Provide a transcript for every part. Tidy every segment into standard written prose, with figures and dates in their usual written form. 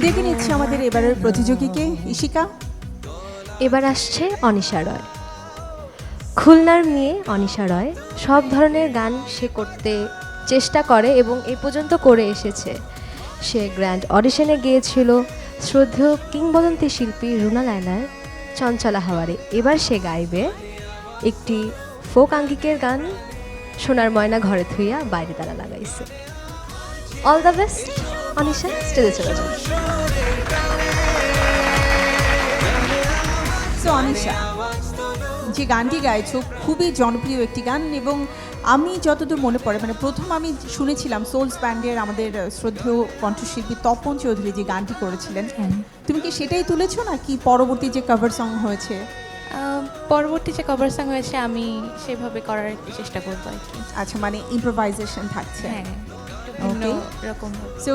ডেকে নিচ্ছি আমাদের এবারের প্রতিযোগীকে, ইশিকা। এবার আসছে অনিশা রয়। খুলনার মেয়ে অনিশা রয় সব ধরনের গান সে করতে চেষ্টা করে এবং এ পর্যন্ত করে এসেছে। সে গ্র্যান্ড অডিশনে গিয়েছিল শ্রদ্ধেয় কিংবদন্তি শিল্পী রুনা লায়লার চঞ্চলা হাওয়ারে। এবার সে গাইবে একটি ফোক আঙ্গিকের গান, সোনার ময়না ঘরে থুইয়া বাইরে তালা লাগাইছে। অল দ্য বেস্ট অনিশা, স্টেজে চলে যাও। সো অনিশা, যে গানটি গাইছো খুবই জনপ্রিয় একটি গান, এবং আমি যতদূর মনে পড়ে মানে প্রথম আমি শুনেছিলাম সোলস ব্যান্ডের আমাদের শ্রদ্ধেয় কণ্ঠশিল্পী তপন চৌধুরী যে গানটি করেছিলেন। তুমি কি সেটাই তুলেছো নাকি পরবর্তী যে কভার সং হয়েছে? পরবর্তী যে কভার সং হয়েছে আমি সেভাবে করার একটু চেষ্টা করবো আর কি। আচ্ছা, মানে ইম্প্রোভাইজেশন থাকছে। হ্যাঁ, ভিন্ন রকম। সো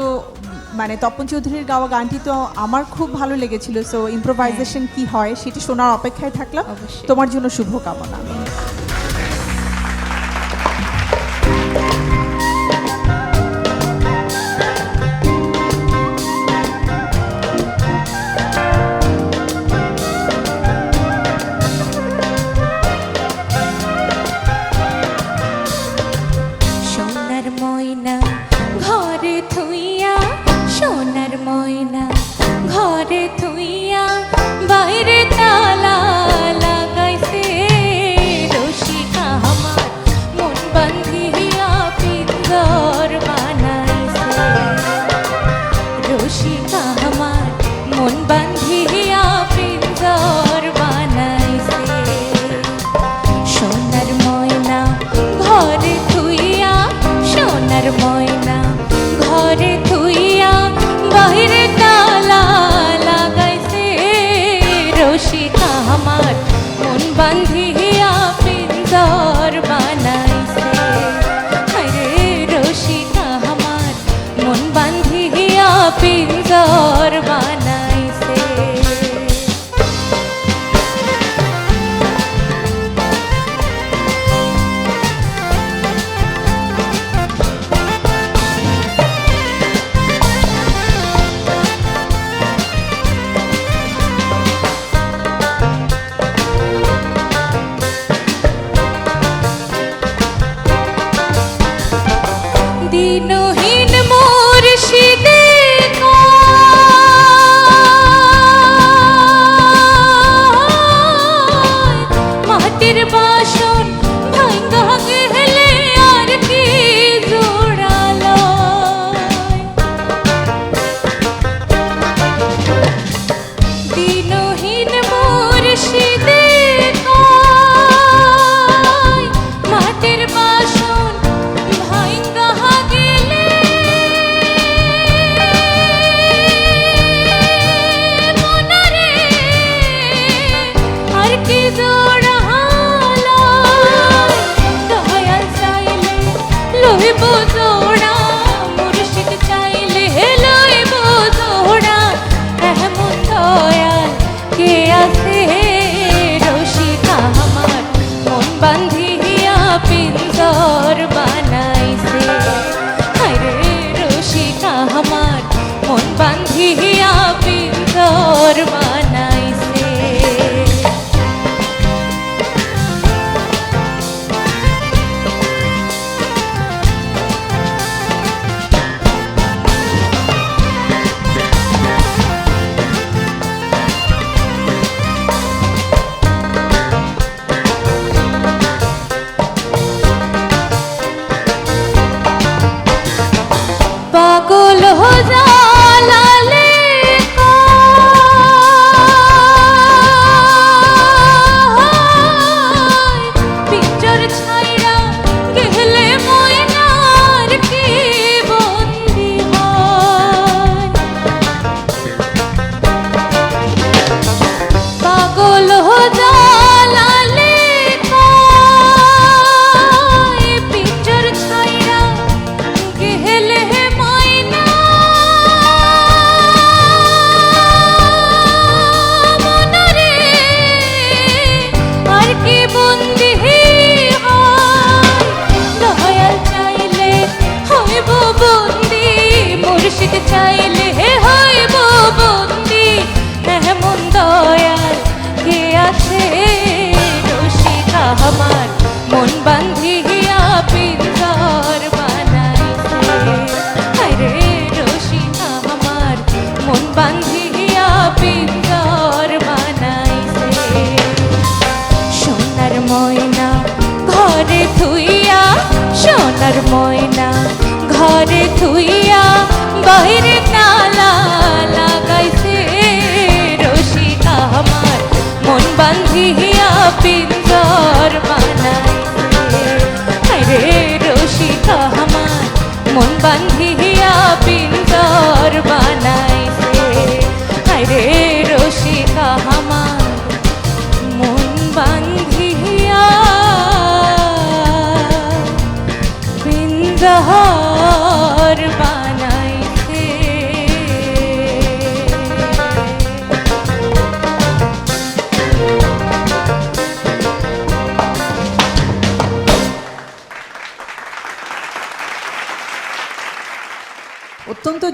মানে তপন চৌধুরীর গাওয়া গানটি তো আমার খুব ভালো লেগেছিল। সো ইম্প্রোভাইজেশন কি হয় সেটি শোনার অপেক্ষায় থাকলাম। অবশ্যই। তোমার জন্য শুভকামনা। সোনার ময়না ঘরে থুইয়া, সোনার ময়না ঘরে থুইয়া বাইরে তালা লাগাইছে। রসিকা আমার মন বান্ধিয়া পিঞ্জর বানাইছে। রসিকা আমার মন বান্ধিয়া পিঞ্জর বানাইছে। সোনার ময়না ঘরে থুইয়া, সোনার ময়না ঘরে থুইয়া বাইরে তালা লাগাইছে। রসিকা আমার মন বান্ধিয়া পিঞ্জর বানাইছে। আরে রসিকা আমার মন বান্ধিয়া পিঞ্জর বানাইছে। দিনহীন মুর্শিদে মাটির বাসন ভাঙ্গা গেলে আর কি জোড়ালো। দিনহীন মুর্শিদে মাটির বাসন ভাঙ্গা গেলে মনারে আর কি জোড়ালো। দয়াল চাইলে লইব জোড়া, মুর্শিদ চাইলে লইব জোড়া। এমন দয়াল কে আছে? রসিকা আমার মন বান্ধিয়া পিঞ্জর বানাইছে। আরে রসিকা আমার মন বান্ধিয়া পিঞ্জর বানাইছে। পাগল জালালে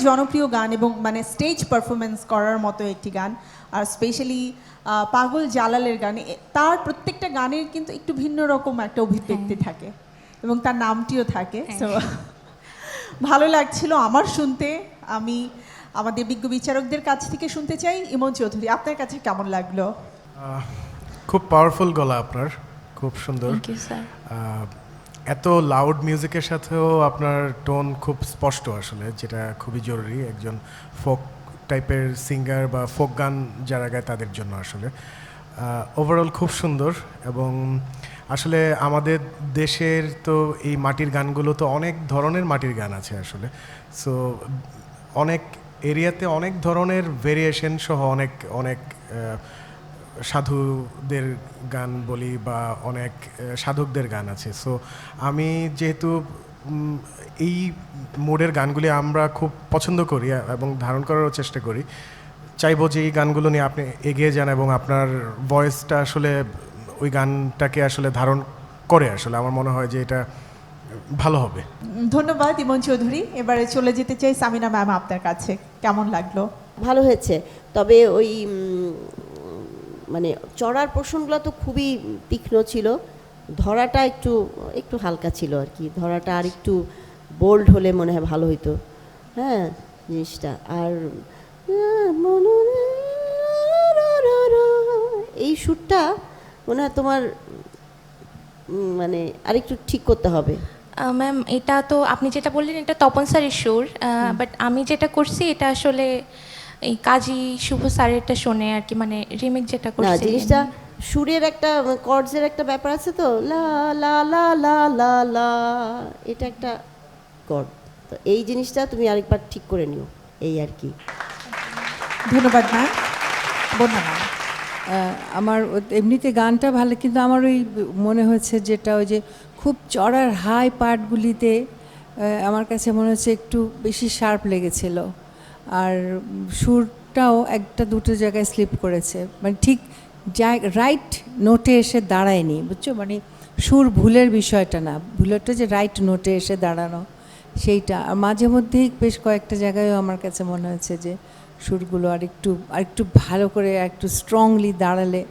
জনপ্রিয় গান এবং মানে স্টেজ পারফরমেন্স করার মতো একটি গান, আর স্পেশালি পাগল জালালের গান, তার প্রত্যেকটা গানের কিন্তু একটু ভিন্ন রকম একটা অভিব্যক্তি থাকে এবং তার নামটিও থাকে। সো ভালো লাগছিল আমার শুনতে। আমি আমাদের বিজ্ঞ বিচারকদের কাছ থেকে শুনতে চাই, ইমন চৌধুরী আপনার কাছে কেমন লাগলো? খুব পাওয়ারফুল গলা আপনার, খুব সুন্দর। Thank you sir. এত লাউড মিউজিকের সাথেও আপনার টোন খুব স্পষ্ট আসলে, যেটা খুবই জরুরি একজন ফোক টাইপের সিঙ্গার বা ফোক গান যারা গায় তাদের জন্য আসলে। ওভারঅল খুব সুন্দর। এবং আসলে আমাদের দেশের তো এই মাটির গানগুলো তো অনেক ধরনের মাটির গান আছে আসলে। সো অনেক এরিয়াতে অনেক ধরনের ভেরিয়েশন সহ অনেক অনেক সাধুদের গান বলি বা অনেক সাধকদের গান আছে। সো আমি যেহেতু এই মোডের গানগুলি আমরা খুব পছন্দ করি এবং ধারণ করারও চেষ্টা করি, চাইবো যে এই গানগুলো নিয়ে আপনি এগিয়ে যান এবং আপনার ভয়েসটা আসলে ওই গানটাকে আসলে ধারণ করে। আসলে আমার মনে হয় যে এটা ভালো হবে। ধন্যবাদ ইমন চৌধুরী। এবারে চলে যেতে চাই সামিনা ম্যাম আপনার কাছে, কেমন লাগলো? ভালো হয়েছে, তবে ওই মানে চড়ার পোর্শনগুলো তো খুবই তীক্ষ্ণ ছিল, ধরাটা একটু একটু হালকা ছিল আর কি, ধরাটা আর একটু বোল্ড হলে মনে হয় ভালো হইতো, হ্যাঁ জিনিসটা। আর এই সুরটা মনে হয় তোমার মানে আরেকটু ঠিক করতে হবে। ম্যাম এটা তো আপনি যেটা বললেন এটা তপন স্যারের সুর, বাট আমি যেটা করছি এটা আসলে এই কাজী শুভ স্যারেরটা শোনে আর কি, মানে রিমেক যেটা না করছি। জিনিসটা সুরের একটা কর্ডসের একটা ব্যাপার আছে তো, লা লা লা লা লা লা, এটা একটা কর্ড, তো এই জিনিসটা তুমি আরেকবার ঠিক করে নিও, এই আর কি। ধন্যবাদ ম্যাম। বন্যা ম্যাম। আমার এমনিতে গানটা ভালো, কিন্তু আমার ওই মনে হচ্ছে যেটা ওই যে খুব চড়ার হাই পার্টগুলিতে আমার কাছে মনে হচ্ছে একটু বেশি শার্প লেগেছিল, আর সুরটাও একটা দুটো জায়গায় স্লিপ করেছে, মানে ঠিক রাইট নোটে এসে দাঁড়ায়নি, বুঝছো? মানে সুর ভুলের বিষয়টা না, ভুলেরটা যে রাইট নোটে এসে দাঁড়ানো সেইটা। আর মাঝে মধ্যেই বেশ কয়েকটা জায়গায়ও আমার কাছে মনে হচ্ছে যে সুরগুলো আরেকটু ভালো করে একটু স্ট্রংলি দাঁড়ালে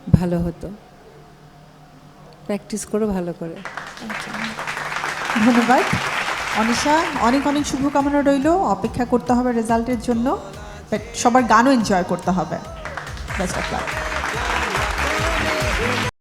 ভালো হতো। প্র্যাকটিস করো ভালো করে। ধন্যবাদ অনিশা, অনেক অনেক শুভকামনা রইল। অপেক্ষা করতে হবে রেজাল্টের জন্য, বাট সবার গানও এনজয় করতে হবে। Best of luck.